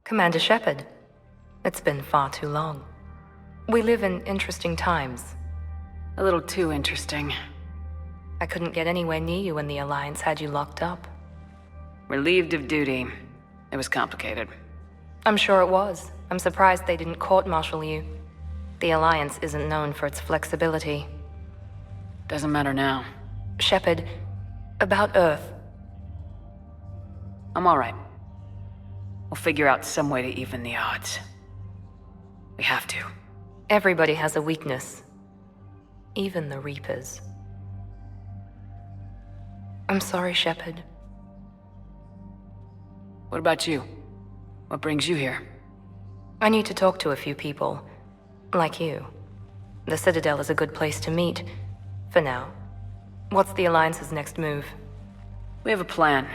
Commander Shepard, it's been far too long. We live in interesting times. A little too interesting. I couldn't get anywhere near you when the Alliance had you locked up. Relieved of duty. It was complicated. I'm sure it was. I'm surprised they didn't court-martial you. The Alliance isn't known for its flexibility. Doesn't matter now. Shepard, about Earth. I'm all right. We'll figure out some way to even the odds. We have to. Everybody has a weakness. Even the Reapers. I'm sorry, Shepard. What about you? What brings you here? I need to talk to a few people. Like you. The Citadel is a good place to meet. For now. What's the Alliance's next move? We have a plan.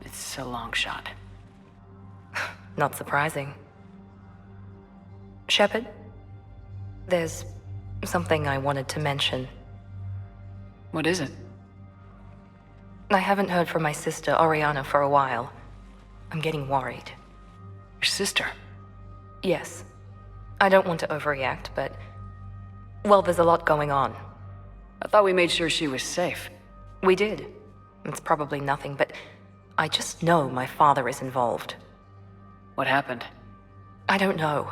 It's a long shot. Not surprising. Shepard? There's something I wanted to mention. What is it? I haven't heard from my sister, Oriana, for a while. I'm getting worried. Your sister? Yes. I don't want to overreact, but... well, there's a lot going on. I thought we made sure she was safe. We did. It's probably nothing, but I just know my father is involved. What happened? I don't know.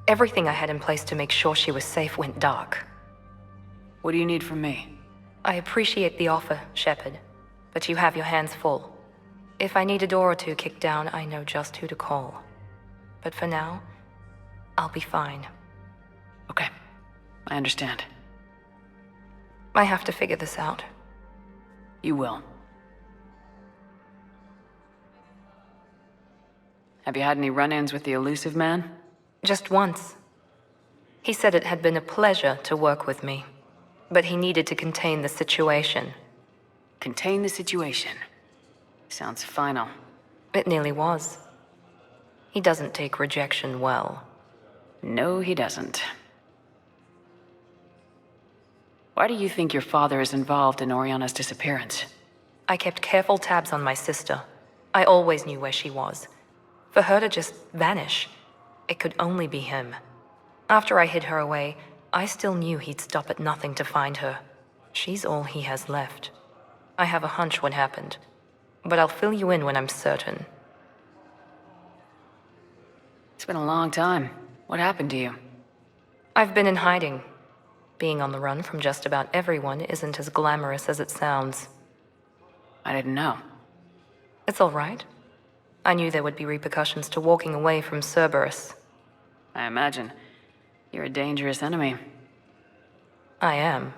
Everything I had in place to make sure she was safe went dark. What do you need from me? I appreciate the offer, Shepard, but you have your hands full. If I need a door or two kicked down, I know just who to call. But for now, I'll be fine. Okay, I understand. I have to figure this out. You will. Have you had any run-ins with the elusive man? Just once. He said it had been a pleasure to work with me, but he needed to contain the situation. Contain the situation. Sounds final. It nearly was. He doesn't take rejection well. No, he doesn't. Why do you think your father is involved in Oriana's disappearance? I kept careful tabs on my sister. I always knew where she was. For her to just vanish, it could only be him. After I hid her away, I still knew he'd stop at nothing to find her. She's all he has left. I have a hunch what happened, but I'll fill you in when I'm certain. It's been a long time. What happened to you? I've been in hiding. Being on the run from just about everyone isn't as glamorous as it sounds. I didn't know. It's all right. I knew there would be repercussions to walking away from Cerberus. I imagine. You're a dangerous enemy. I am.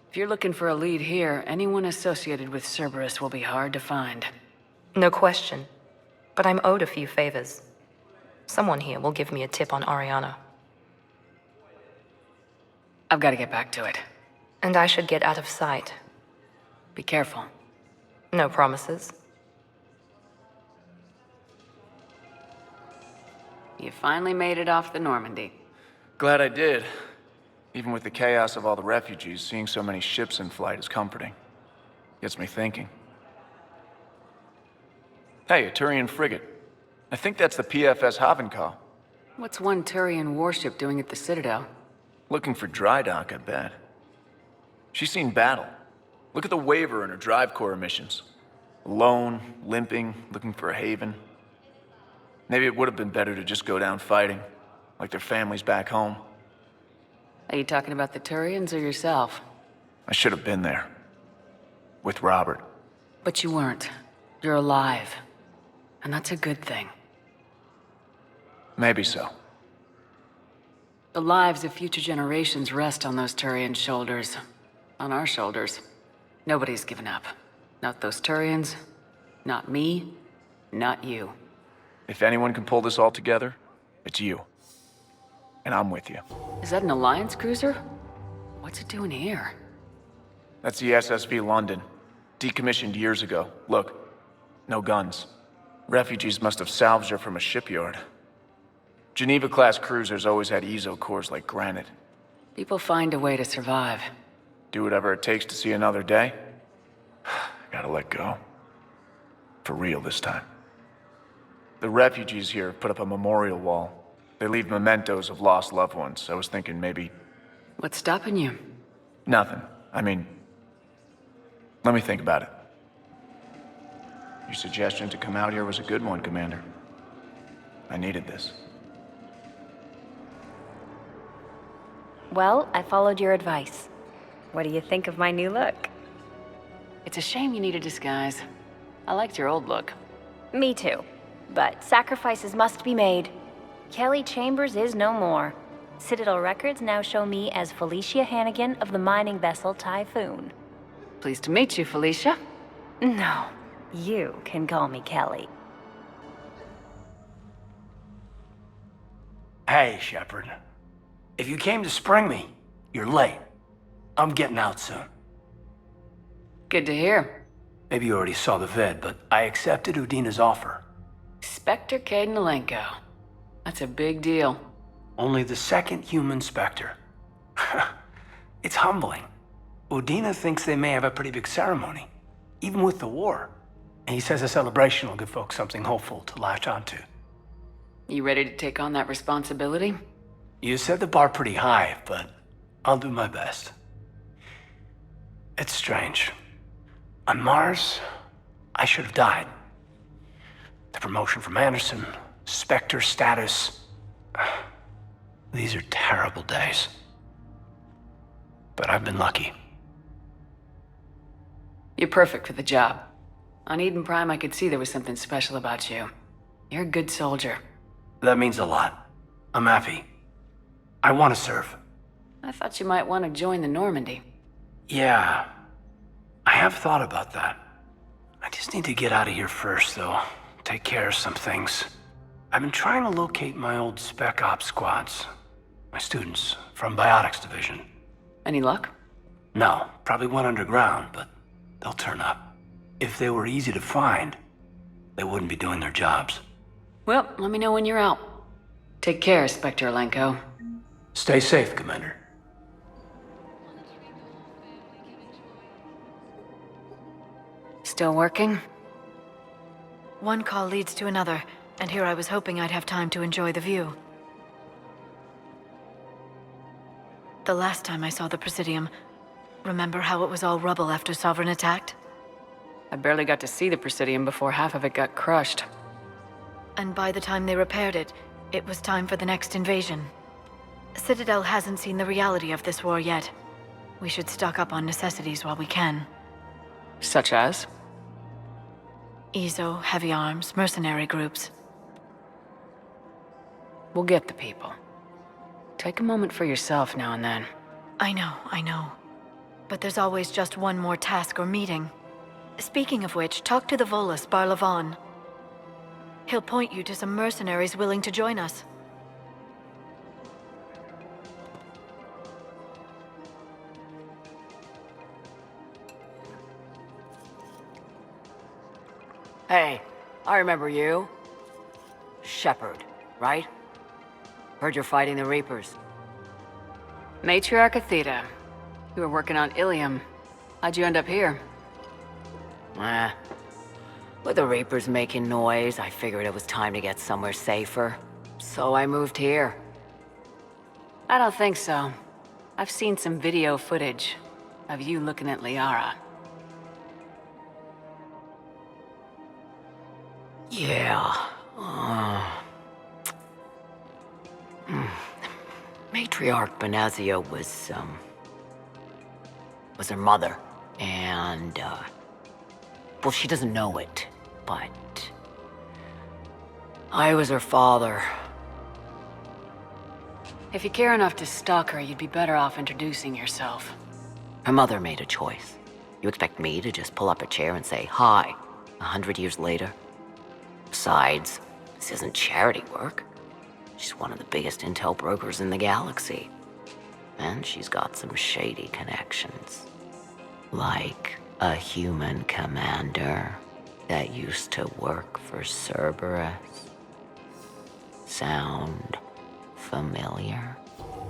If you're looking for a lead here, anyone associated with Cerberus will be hard to find. No question. But I'm owed a few favors. Someone here will give me a tip on Oriana. I've got to get back to it. And I should get out of sight. Be careful. No promises. You finally made it off the Normandy. Glad I did. Even with the chaos of all the refugees, seeing so many ships in flight is comforting. Gets me thinking. Hey, a Turian frigate. I think that's the PFS 𝐕𝐈𝐒𝐄. What's one Turian warship doing at the Citadel? Looking for dry dock, I bet. She's seen battle. Look at the waiver in her drive core emissions. Alone, limping, looking for a haven. Maybe it would have been better to just go down fighting, like their families back home. Are you talking about the Turians or yourself? I should have been there. With Robert. But you weren't. You're alive. And that's a good thing. Maybe so. The lives of future generations rest on those Turian shoulders. On our shoulders. Nobody's given up. Not those Turians. Not me. Not you. If anyone can pull this all together, it's you. And I'm with you. Is that an Alliance cruiser? What's it doing here? That's the SSV London. Decommissioned years ago. Look, no guns. Refugees must have salvaged her from a shipyard. Geneva-class cruisers always had 𝐂𝐄 cores like granite. People find a way to survive. Do whatever it takes to see another day. Gotta let go. For real this time. The refugees here put up a memorial wall. They leave mementos of lost loved ones. I was thinking maybe... What's stopping you? Nothing. I mean... Let me think about it. Your suggestion to come out here was a good one, Commander. I needed this. Well, I followed your advice. What do you think of my new look? It's a shame you need a disguise. I liked your old look. Me too. But sacrifices must be made. Kelly Chambers is no more. Citadel records now show me as Felicia Hannigan of the mining vessel Typhoon. Pleased to meet you, Felicia. No, you can call me Kelly. Hey, Shepard. If you came to spring me, you're late. I'm getting out soon. Good to hear. Maybe you already saw the vid, but I accepted Udina's offer. Spectre 𝐀𝐿. That's a big deal. Only the second human Spectre. It's humbling. Udina thinks they may have a pretty big ceremony, even with the war. And he says a celebration will give folks something hopeful to latch onto. You ready to take on that responsibility? You set the bar pretty high, but I'll do my best. It's strange. On Mars, I should have died. The promotion from Anderson, Spectre status. These are terrible days. But I've been lucky. You're perfect for the job. On Eden Prime, I could see there was something special about you. You're a good soldier. That means a lot. I'm happy. I want to serve. I thought you might want to join the Normandy. Yeah, I have thought about that. I just need to get out of here first, though. Take care of some things. I've been trying to locate my old Spec Ops squads. My students from Biotics Division. Any luck? No, probably went underground, but they'll turn up. If they were easy to find, they wouldn't be doing their jobs. Well, let me know when you're out. Take care, Spectre 𝐿. Stay safe, Commander. Still working? One call leads to another, and here I was hoping I'd have time to enjoy the view. The last time I saw the Presidium, remember how it was all rubble after Sovereign attacked? I barely got to see the Presidium before half of it got crushed. And by the time they repaired it, it was time for the next invasion. Citadel hasn't seen the reality of this war yet. We should stock up on necessities while we can. Such as? 𝐸, heavy arms, mercenary groups. We'll get the people. Take a moment for yourself now and then. I know. But there's always just one more task or meeting. Speaking of which, talk to the Volus, Barlavan. He'll point you to some mercenaries willing to join us. Hey, I remember you. Shepard, right? Heard you're fighting the Reapers. Matriarch 𝐻. You were working on Ilium. How'd you end up here? With the Reapers making noise, I figured it was time to get somewhere safer. So I moved here. I don't think so. I've seen some video footage of you looking at Liara. Yeah. Matriarch Benazia was her mother. And, well, she doesn't know it, but I was her father. If you care enough to stalk her, you'd be better off introducing yourself. Her mother made a choice. You expect me to just pull up a chair and say hi 100 years later? Besides, this isn't charity work. She's one of the biggest intel brokers in the galaxy. And she's got some shady connections. Like a human commander that used to work for Cerberus. Sound familiar?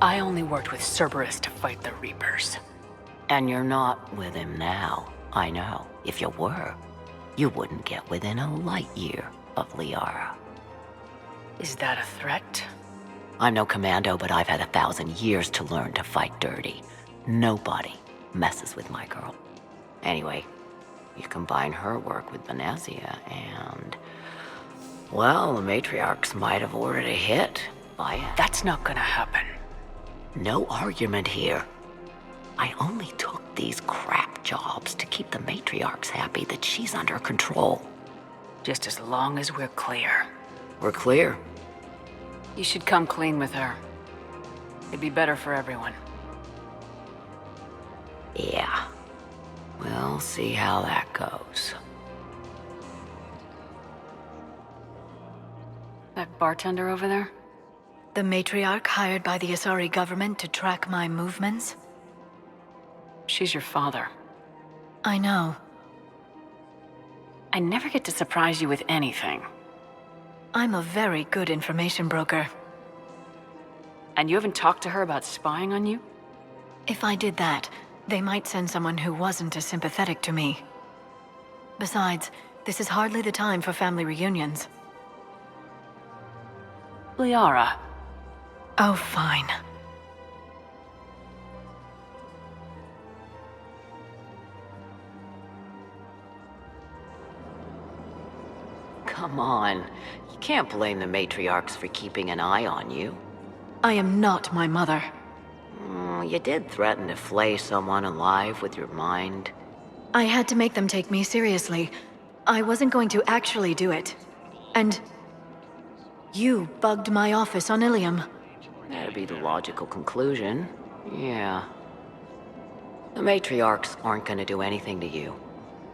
I only worked with Cerberus to fight the Reapers. And you're not with him now, I know. If you were, you wouldn't get within a light year of Liara. Is that a threat? I'm no commando, but I've had 1,000 years to learn to fight dirty. Nobody messes with my girl. Anyway, you combine her work with Venezia and... well, the matriarchs might have ordered a hit. Buy it. That's not gonna happen. No argument here. I only took these crap jobs to keep the matriarchs happy that she's under control. Just as long as we're clear. We're clear. You should come clean with her. It'd be better for everyone. Yeah. We'll see how that goes. That bartender over there? The matriarch hired by the Asari government to track my movements? She's your father. I know. I never get to surprise you with anything. I'm a very good information broker. And you haven't talked to her about spying on you? If I did that, they might send someone who wasn't as sympathetic to me. Besides, this is hardly the time for family reunions. Liara. Oh, fine. Come on. You can't blame the matriarchs for keeping an eye on you. I am not my mother. You did threaten to flay someone alive with your mind. I had to make them take me seriously. I wasn't going to actually do it. And... you bugged my office on Ilium. That'd be the logical conclusion. Yeah. The matriarchs aren't gonna do anything to you.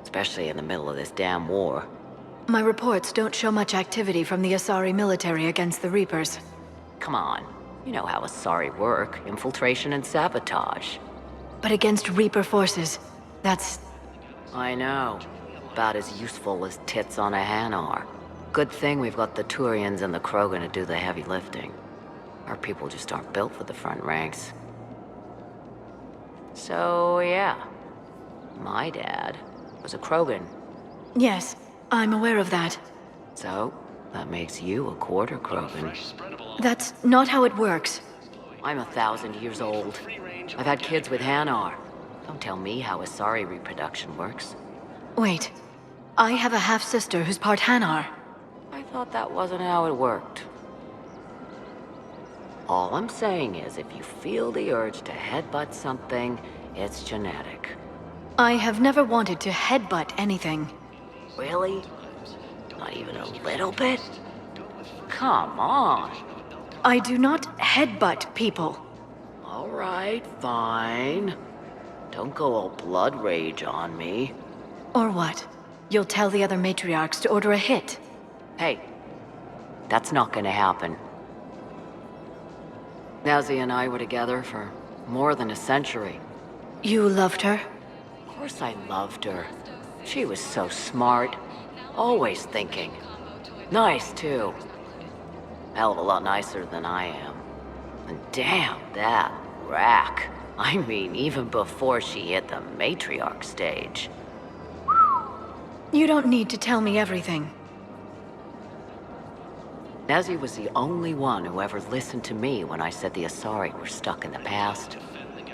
Especially in the middle of this damn war. My reports don't show much activity from the Asari military against the Reapers. Come on. You know how Asari work. Infiltration and sabotage. But against Reaper forces, that's... I know. About as useful as tits on a Hanar. Good thing we've got the Turians and the Krogan to do the heavy lifting. Our people just aren't built for the front ranks. So, yeah. My dad was a Krogan. Yes, I'm aware of that. So, that makes you a quarter Krogan. That's not how it works. I'm 1,000 years old. I've had kids with Hanar. Don't tell me how Asari reproduction works. Wait, I have a half-sister who's part Hanar. I thought that wasn't how it worked. All I'm saying is, if you feel the urge to headbutt something, it's genetic. I have never wanted to headbutt anything. Really? Not even a little bit? Come on. I do not headbutt people. All right, fine. Don't go all blood rage on me. Or what? You'll tell the other matriarchs to order a hit. Hey, that's not gonna happen. Nazi and I were together for more than a century. You loved her? Of course I loved her. She was so smart. Always thinking. Nice, too. Hell of a lot nicer than I am. And damn, that rack. I mean, even before she hit the matriarch stage. You don't need to tell me everything. Nazi was the only one who ever listened to me when I said the Asari were stuck in the past.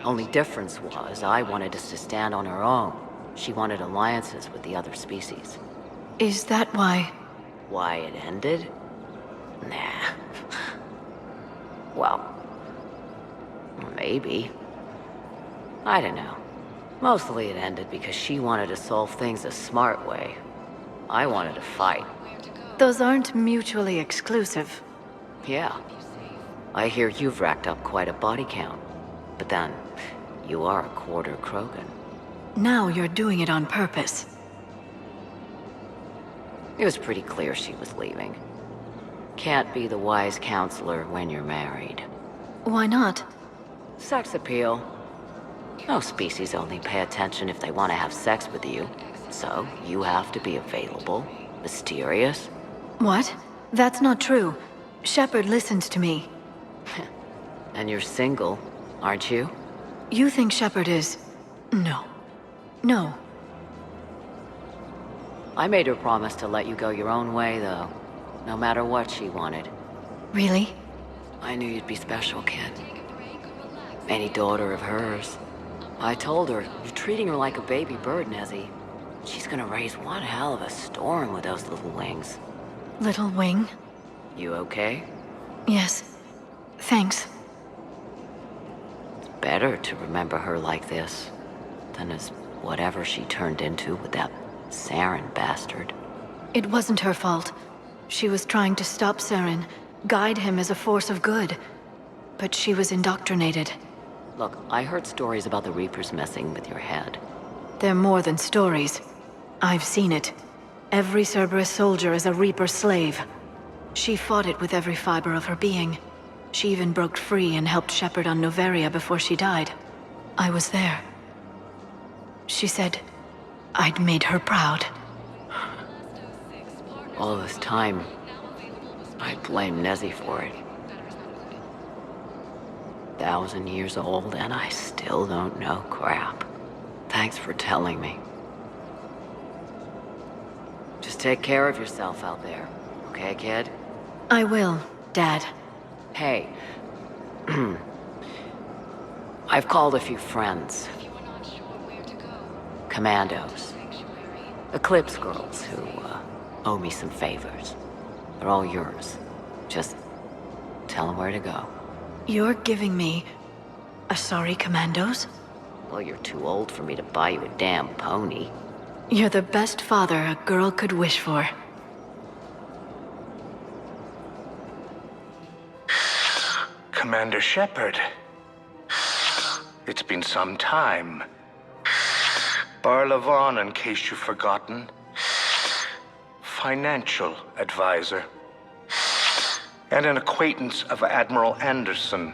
Only difference was, I wanted us to stand on our own. She wanted alliances with the other species. Is that why? Why it ended? Nah. Well, maybe. I don't know. Mostly it ended because she wanted to solve things a smart way. I wanted to fight. Those aren't mutually exclusive. Yeah. I hear you've racked up quite a body count. But then, you are a quarter Krogan. Now you're doing it on purpose. It was pretty clear she was leaving. Can't be the wise counselor when you're married. Why not? Sex appeal. Most species only pay attention if they want to have sex with you. So, you have to be available, mysterious. What? That's not true. Shepard listened to me. And you're single, aren't you? You think Shepard is... No. No. I made her promise to let you go your own way, though. No matter what she wanted. Really? I knew you'd be special, kid. Any daughter of hers. I told her, you're treating her like a baby bird, Nezzy. She's gonna raise one hell of a storm with those little wings. Little wing? You okay? Yes. Thanks. It's better to remember her like this than as whatever she turned into with that Saren bastard. It wasn't her fault. She was trying to stop Saren, guide him as a force of good. But she was indoctrinated. Look, I heard stories about the Reapers messing with your head. They're more than stories. I've seen it. Every Cerberus soldier is a Reaper slave. She fought it with every fiber of her being. She even broke free and helped shepherd on Noveria before she died. I was there. She said I'd made her proud. All this time, I blame Nezzy for it. 1,000 years old and I still don't know crap. Thanks for telling me. Just take care of yourself out there, okay, kid? I will, Dad. Hey, I've called a few friends. Commandos. Eclipse girls who owe me some favors. They're all yours. Just tell them where to go. You're giving me Asari Commandos? Well, you're too old for me to buy you a damn pony. You're the best father a girl could wish for. Commander Shepard. It's been some time. Bar-Levon, in case you've forgotten. Financial advisor. And an acquaintance of Admiral Anderson.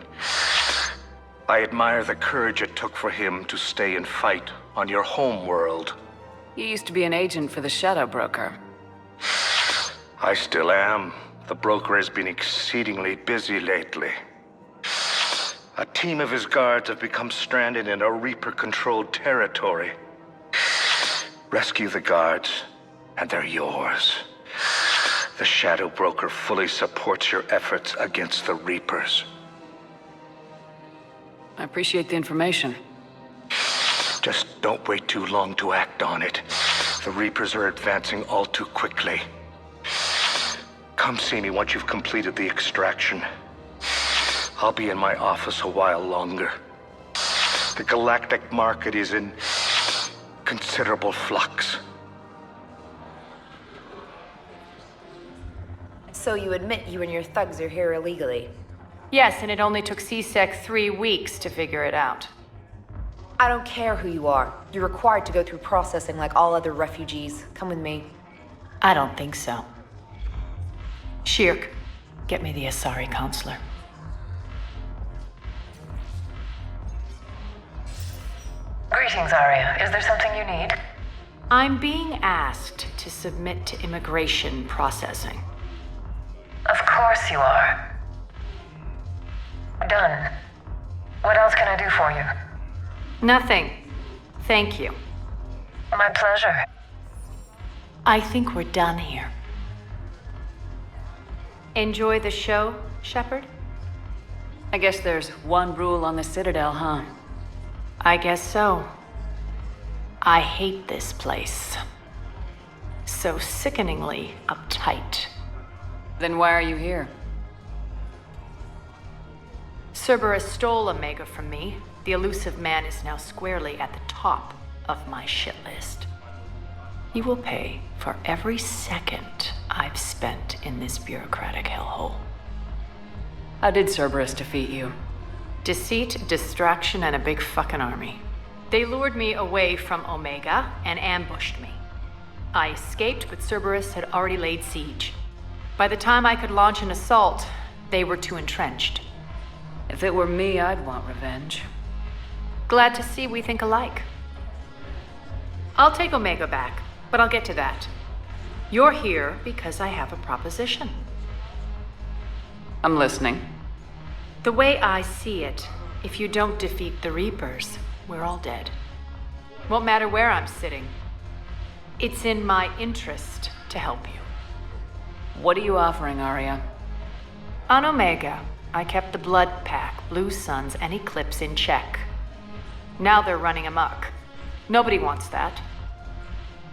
I admire the courage it took for him to stay and fight on your home world. You used to be an agent for the Shadow Broker. I still am. The broker has been exceedingly busy lately. A team of his guards have become stranded in a Reaper-controlled territory. Rescue the guards, and they're yours. The Shadow Broker fully supports your efforts against the Reapers. I appreciate the information. Just don't wait too long to act on it. The Reapers are advancing all too quickly. Come see me once you've completed the extraction. I'll be in my office a while longer. The galactic market is in considerable flux. So you admit you and your thugs are here illegally? Yes, and it only took CSEC 3 weeks to figure it out. I don't care who you are. You're required to go through processing like all other refugees. Come with me. I don't think so. Shirk, get me the Asari counselor. Greetings, Aria. Is there something you need? I'm being asked to submit to immigration processing. Of course you are. Done. What else can I do for you? Nothing. Thank you. My pleasure. I think we're done here. Enjoy the show, Shepard? I guess there's one rule on the Citadel, huh? I guess so. I hate this place. So sickeningly uptight. Then why are you here? Cerberus stole Omega from me. The elusive man is now squarely at the top of my shit list. He will pay for every second I've spent in this bureaucratic hellhole. How did Cerberus defeat you? Deceit, distraction, and a big fucking army. They lured me away from Omega and ambushed me. I escaped, but Cerberus had already laid siege. By the time I could launch an assault, they were too entrenched. If it were me, I'd want revenge. Glad to see we think alike. I'll take Omega back, but I'll get to that. You're here because I have a proposition. I'm listening. The way I see it, if you don't defeat the Reapers, we're all dead. Won't matter where I'm sitting. It's in my interest to help you. What are you offering, Aria? On Omega, I kept the Blood Pack, Blue Suns, and Eclipse in check. Now they're running amok. Nobody wants that.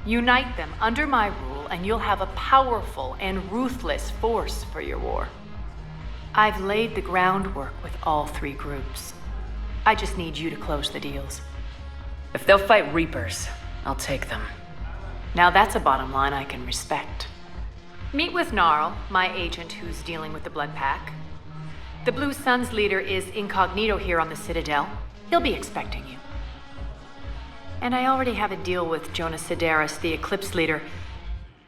Unite them under my rule, and you'll have a powerful and ruthless force for your war. I've laid the groundwork with all three groups. I just need you to close the deals. If they'll fight Reapers, I'll take them. Now that's a bottom line I can respect. Meet with Gnarl, my agent who's dealing with the Blood Pack. The Blue Suns leader is incognito here on the Citadel. He'll be expecting you. And I already have a deal with Jonas Sedaris, the Eclipse leader.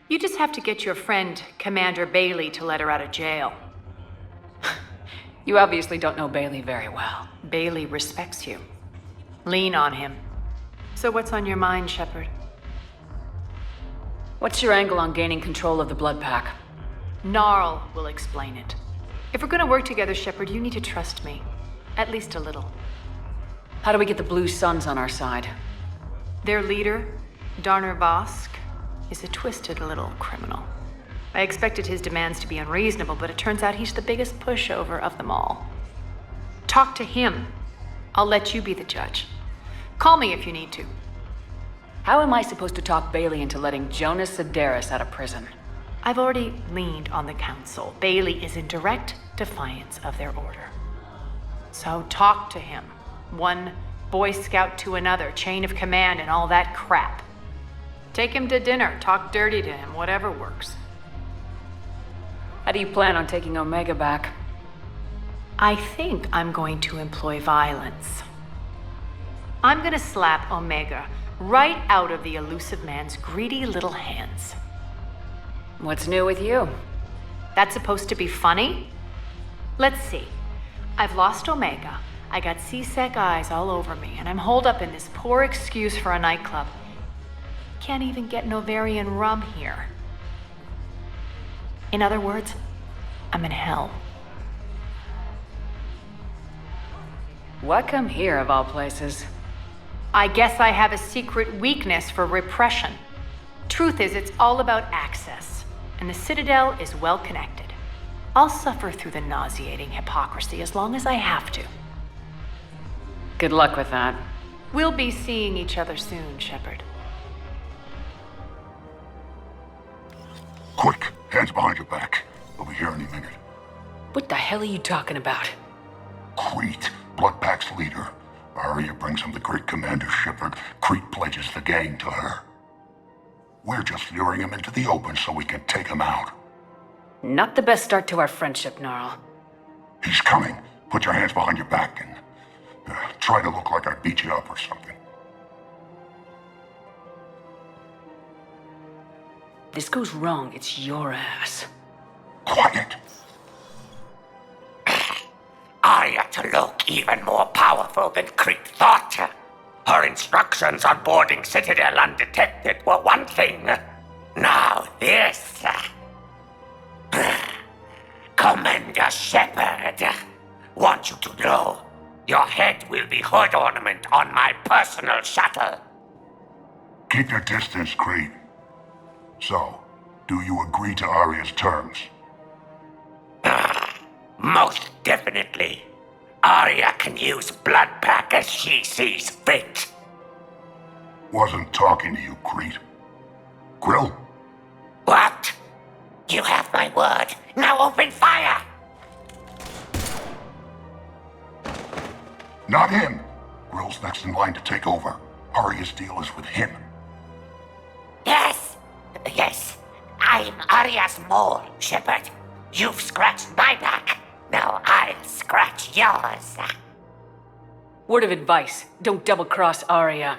You just have to get your friend, Commander Bailey, to let her out of jail. You obviously don't know Bailey very well. Bailey respects you. Lean on him. So what's on your mind, Shepard? What's your angle on gaining control of the Blood Pack? Gnarl will explain it. If we're gonna work together, Shepard, you need to trust me. At least a little. How do we get the Blue Suns on our side? Their leader, Darner Vosk, is a twisted little criminal. I expected his demands to be unreasonable, but it turns out he's the biggest pushover of them all. Talk to him. I'll let you be the judge. Call me if you need to. How am I supposed to talk Bailey into letting Jonas Sedaris out of prison? I've already leaned on the council. Bailey is in direct defiance of their order. So talk to him. One Boy Scout to another, chain of command and all that crap. Take him to dinner, talk dirty to him, whatever works. How do you plan on taking Omega back? I think I'm going to employ violence. I'm gonna slap Omega right out of the elusive man's greedy little hands. What's new with you? That's supposed to be funny? Let's see. I've lost Omega. I got C-Sec eyes all over me, and I'm holed up in this poor excuse for a nightclub. Can't even get Novarian rum here. In other words, I'm in hell. Why come here, of all places? I guess I have a secret weakness for repression. Truth is, it's all about access, and the Citadel is well connected. I'll suffer through the nauseating hypocrisy as long as I have to. Good luck with that. We'll be seeing each other soon, Shepard. Quick, hands behind your back. We'll be here any minute. What the hell are you talking about? 𝐋𝐈𝐒, Blood Pack's leader. Aria brings him the great Commander Shepard. 𝐋𝐈𝐒 pledges the gang to her. We're just luring him into the open so we can take him out. Not the best start to our friendship, Gnarl. He's coming. Put your hands behind your back and try to look like I beat you up or something. This goes wrong, it's your ass. Quiet. Aria to look even more powerful than 𝐋𝐈𝐒 thought. Her instructions on boarding Citadel undetected were one thing. Now this. Commander Shepard, want you to know, your head will be hood ornament on my personal shuttle. Keep your distance, 𝐋𝐈𝐒. So, do you agree to Aria's terms? Most definitely. Aria can use Blood Pack as she sees fit. Wasn't talking to you, 𝐋𝐈𝐒. Grill? What? You have my word. Now open fire! Not him. Grill's next in line to take over. Aria's deal is with him. Yes. I'm Aria's mole, Shepard. You've scratched my back. Now I'll scratch yours. Word of advice, don't double-cross Aria.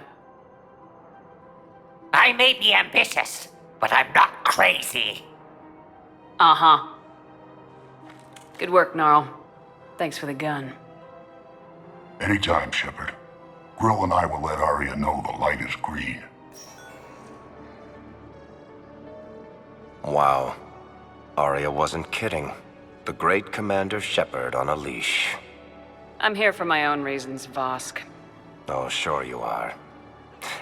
I may be ambitious, but I'm not crazy. Uh-huh. Good work, Gnarl. Thanks for the gun. Anytime, Shepard. Grill and I will let Aria know the light is green. Wow. Aria wasn't kidding. The great Commander Shepard on a leash. I'm here for my own reasons, Vosk. Oh, sure you are.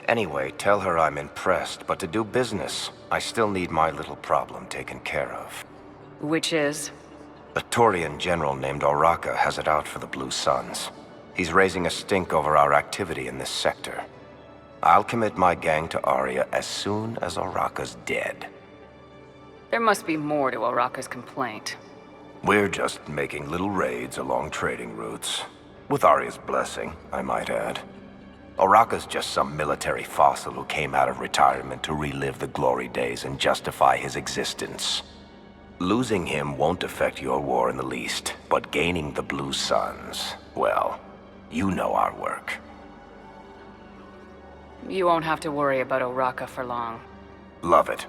Anyway, tell her I'm impressed, but to do business, I still need my little problem taken care of. Which is? A Turian general named Oraka has it out for the Blue Suns. He's raising a stink over our activity in this sector. I'll commit my gang to Aria as soon as Oraka's dead. There must be more to Oraka's complaint. We're just making little raids along trading routes. With Aria's blessing, I might add. Oraka's just some military fossil who came out of retirement to relive the glory days and justify his existence. Losing him won't affect your war in the least, but gaining the Blue Suns, well, you know our work. You won't have to worry about Oraka for long. Love it.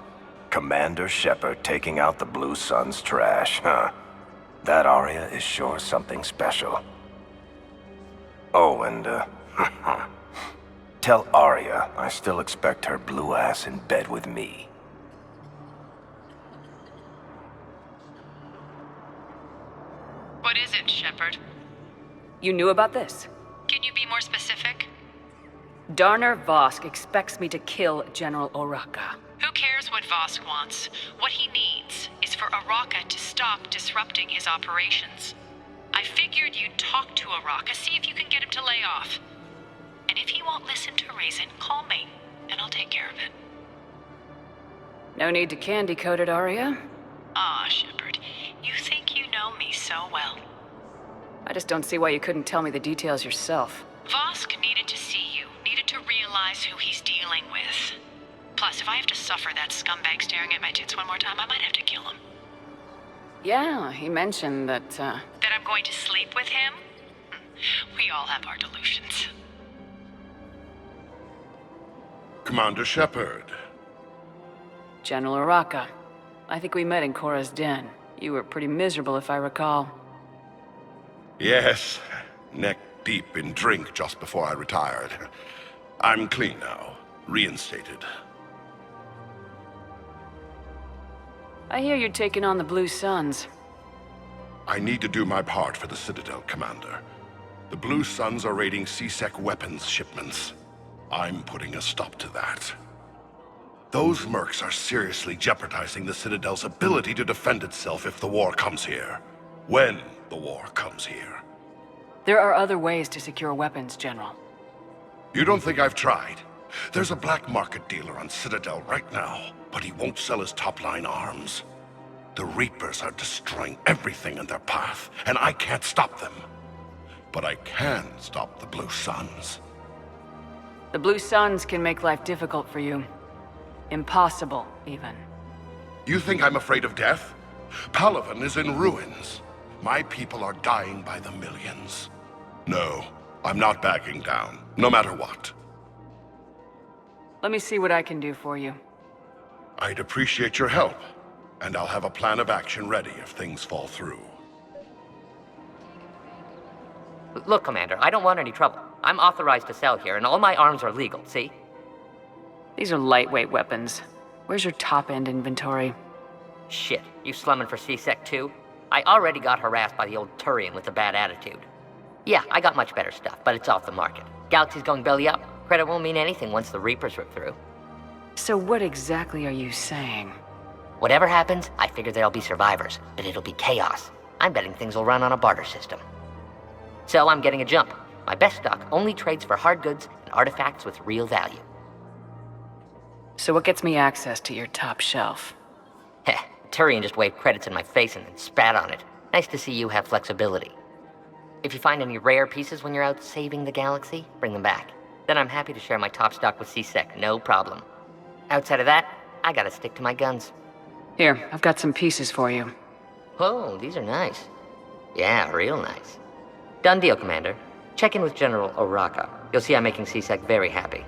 Commander Shepard taking out the Blue Suns trash, huh? That Aria is sure something special. Oh, and, tell Aria I still expect her blue ass in bed with me. What is it, Shepard? You knew about this? Can you be more specific? Darner Vosk expects me to kill General Oraka. Who cares what Vosk wants? What he needs is for Oraka to stop disrupting his operations. I figured you'd talk to Oraka, see if you can get him to lay off. And if he won't listen to reason, call me, and I'll take care of it. No need to candy coat it, Aria. Ah, Shepard, you think you know me so well. I just don't see why you couldn't tell me the details yourself. Vosk needed to see you, needed to realize who he's dealing with. Plus, if I have to suffer that scumbag staring at my tits one more time, I might have to kill him. Yeah, he mentioned that, That I'm going to sleep with him? We all have our delusions. Commander Shepard. General Oraka. I think we met in Korra's den. You were pretty miserable, if I recall. Yes, neck deep in drink just before I retired. I'm clean now, reinstated. I hear you're taking on the Blue Suns. I need to do my part for the Citadel, Commander. The Blue Suns are raiding 𝐶sec weapons shipments. I'm putting a stop to that. Those mercs are seriously jeopardizing the Citadel's ability to defend itself if the war comes here. When the war comes here. There are other ways to secure weapons, General. You don't think I've tried? There's a black market dealer on Citadel right now, but he won't sell his top-line arms. The Reapers are destroying everything in their path, and I can't stop them. But I can stop the Blue Suns. The Blue Suns can make life difficult for you. Impossible, even. You think I'm afraid of death? Palaven is in ruins. My people are dying by the millions. No, I'm not backing down, no matter what. Let me see what I can do for you. I'd appreciate your help, and I'll have a plan of action ready if things fall through. Look, Commander, I don't want any trouble. I'm authorized to sell here, and all my arms are legal, see? These are lightweight weapons. Where's your top-end inventory? Shit, you slumming for 𝐶sec too? I already got harassed by the old Turian with a bad attitude. Yeah, I got much better stuff, but it's off the market. Galaxy's going belly up. Credit won't mean anything once the Reapers rip through. So what exactly are you saying? Whatever happens, I figure there'll be survivors, but it'll be chaos. I'm betting things will run on a barter system. So I'm getting a jump. My best stock only trades for hard goods and artifacts with real value. So what gets me access to your top shelf? Heh, Turian just waved credits in my face and then spat on it. Nice to see you have flexibility. If you find any rare pieces when you're out saving the galaxy, bring them back. Then I'm happy to share my top stock with 𝐶sec, no problem. Outside of that, I gotta stick to my guns. Here, I've got some pieces for you. Oh, these are nice. Yeah, real nice. Done deal, Commander. Check in with General Oraka. You'll see I'm making 𝐶sec very happy.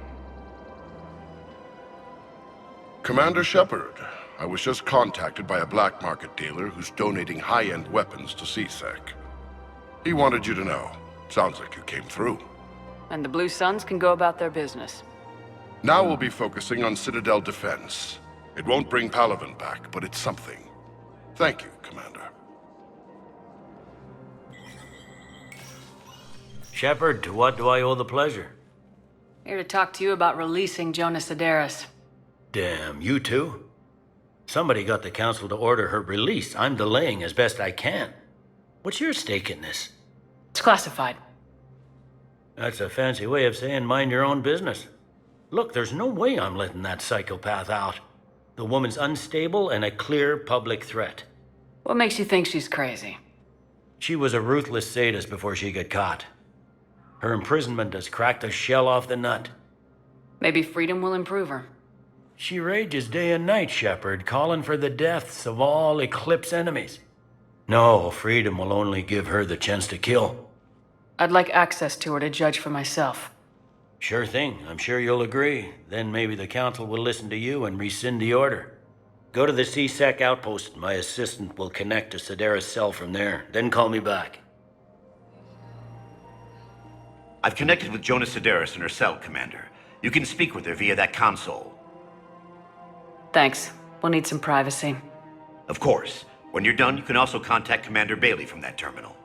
Commander Shepard, I was just contacted by a black market dealer who's donating high-end weapons to 𝐶sec. He wanted you to know. Sounds like you came through. And the Blue Suns can go about their business. Now we'll be focusing on Citadel defense. It won't bring Palaven back, but it's something. Thank you, Commander. Shepard, to what do I owe the pleasure? Here to talk to you about releasing Jonas Sederis. Damn, you too? Somebody got the Council to order her release. I'm delaying as best I can. What's your stake in this? It's classified. That's a fancy way of saying mind your own business. Look, there's no way I'm letting that psychopath out. The woman's unstable and a clear public threat. What makes you think she's crazy? She was a ruthless sadist before she got caught. Her imprisonment has cracked the shell off the nut. Maybe freedom will improve her. She rages day and night, Shepard, calling for the deaths of all Eclipse enemies. No, freedom will only give her the chance to kill. I'd like access to her to judge for myself. Sure thing. I'm sure you'll agree. Then maybe the Council will listen to you and rescind the order. Go to the CSEC outpost. My assistant will connect to Sedaris' cell from there. Then call me back. I've connected with Jonah Sedaris in her cell, Commander. You can speak with her via that console. Thanks. We'll need some privacy. Of course. When you're done, you can also contact Commander Bailey from that terminal.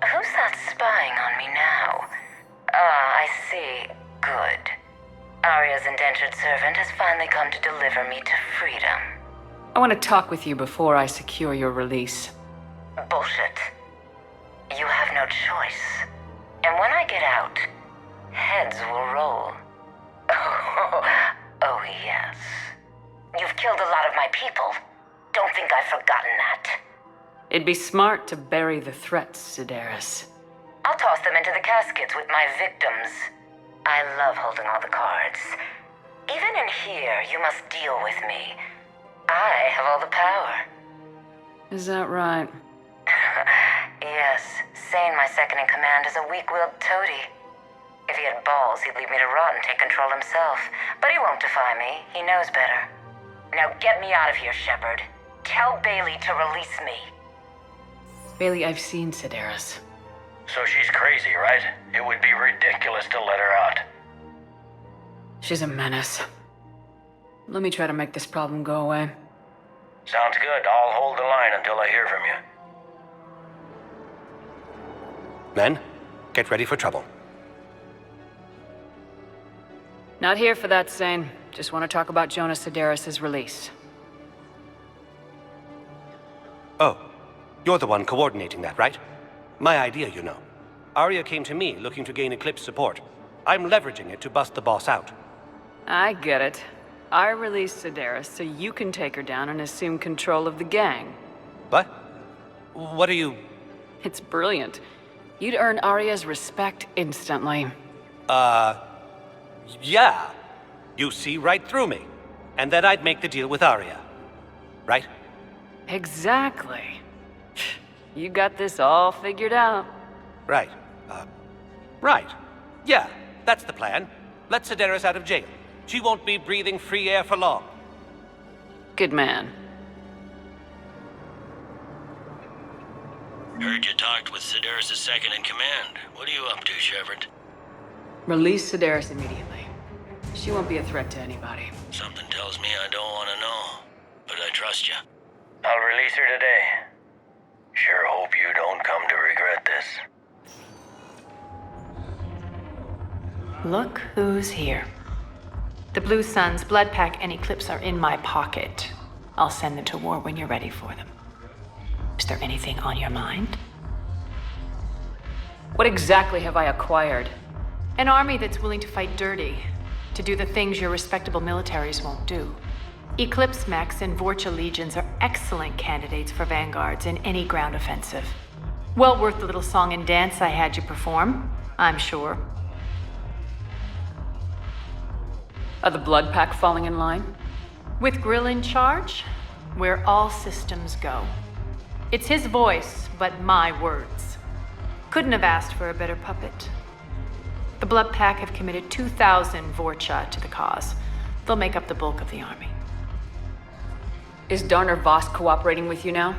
Who's that spying on me now? Ah, I see. Good. Aria's indentured servant has finally come to deliver me to freedom. I want to talk with you before I secure your release. Bullshit. You have no choice. And when I get out, heads will roll. Oh, yes. You've killed a lot of my people. Don't think I've forgotten that. It'd be smart to bury the threats, Sedaris. I'll toss them into the caskets with my victims. I love holding all the cards. Even in here, you must deal with me. I have all the power. Is that right? Yes. Sane, my second-in-command, is a weak-willed toady. If he had balls, he'd leave me to rot and take control himself. But he won't defy me. He knows better. Now get me out of here, Shepard. Tell Bailey to release me. Bailey, I've seen Sedaris. So she's crazy, right? It would be ridiculous to let her out. She's a menace. Let me try to make this problem go away. Sounds good. I'll hold the line until I hear from you. Men, get ready for trouble. Not here for that, Sane. Just want to talk about Jonah Sedaris' release. Oh, you're the one coordinating that, right? My idea, you know. Aria came to me looking to gain Eclipse support. I'm leveraging it to bust the boss out. I get it. I released Sedaris so you can take her down and assume control of the gang. What? What are you... It's brilliant. You'd earn Aria's respect instantly. Yeah. You see right through me. And then I'd make the deal with Aria. Right? Exactly. You got this all figured out. Right. Right. Yeah, that's the plan. Let Sedaris out of jail. She won't be breathing free air for long. Good man. Heard you talked with Sedaris' second-in-command. What are you up to, Shepard? Release Sedaris immediately. She won't be a threat to anybody. Something tells me I don't want to know, but I trust you. I'll release her today. Sure hope you don't come to regret this. Look who's here. The Blue Suns, Blood Pack, and Eclipse are in my pocket. I'll send them to war when you're ready for them. Is there anything on your mind? What exactly have I acquired? An army that's willing to fight dirty, to do the things your respectable militaries won't do. Eclipse mechs and 𝐷 legions are excellent candidates for vanguards in any ground offensive. Well worth the little song and dance I had you perform, I'm sure. Are the Blood Pack falling in line? With Grill in charge, where all systems go. It's his voice, but my words. Couldn't have asked for a better puppet. The Blood Pack have committed 2,000 𝐷 to the cause. They'll make up the bulk of the army. Is Darner Voss cooperating with you now?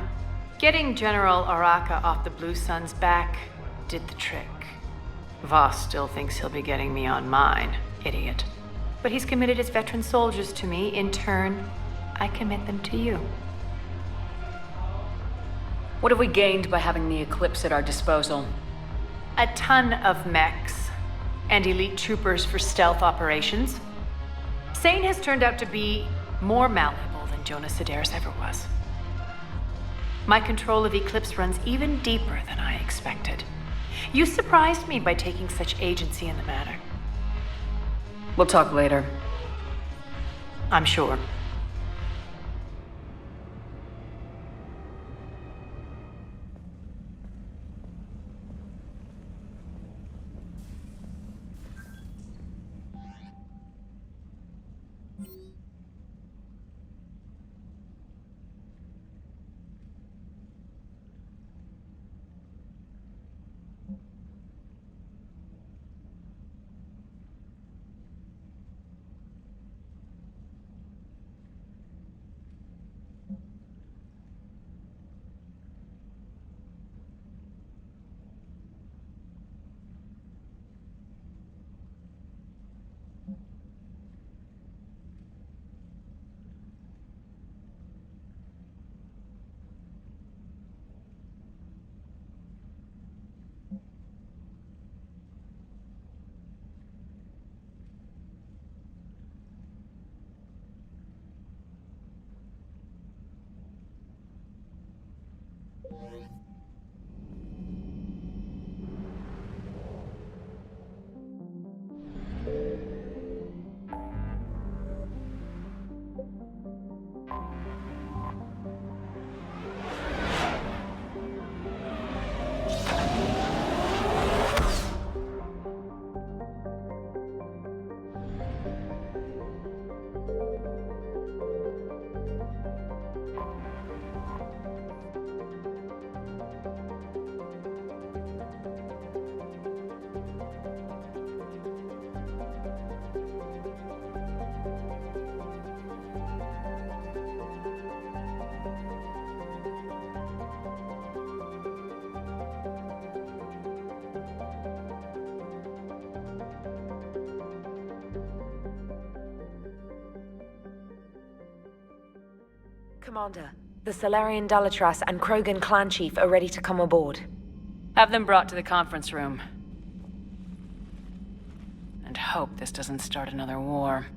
Getting General Araka off the Blue Suns' back did the trick. Voss still thinks he'll be getting me on mine, idiot. But he's committed his veteran soldiers to me. In turn, I commit them to you. What have we gained by having the Eclipse at our disposal? A ton of mechs and elite troopers for stealth operations. Sane has turned out to be more malleable than Jonas Sedaris ever was. My control of Eclipse runs even deeper than I expected. You surprised me by taking such agency in the matter. We'll talk later. I'm sure. Commander, the Salarian Dalatras and Krogan clan chief are ready to come aboard. Have them brought to the conference room. And hope this doesn't start another war.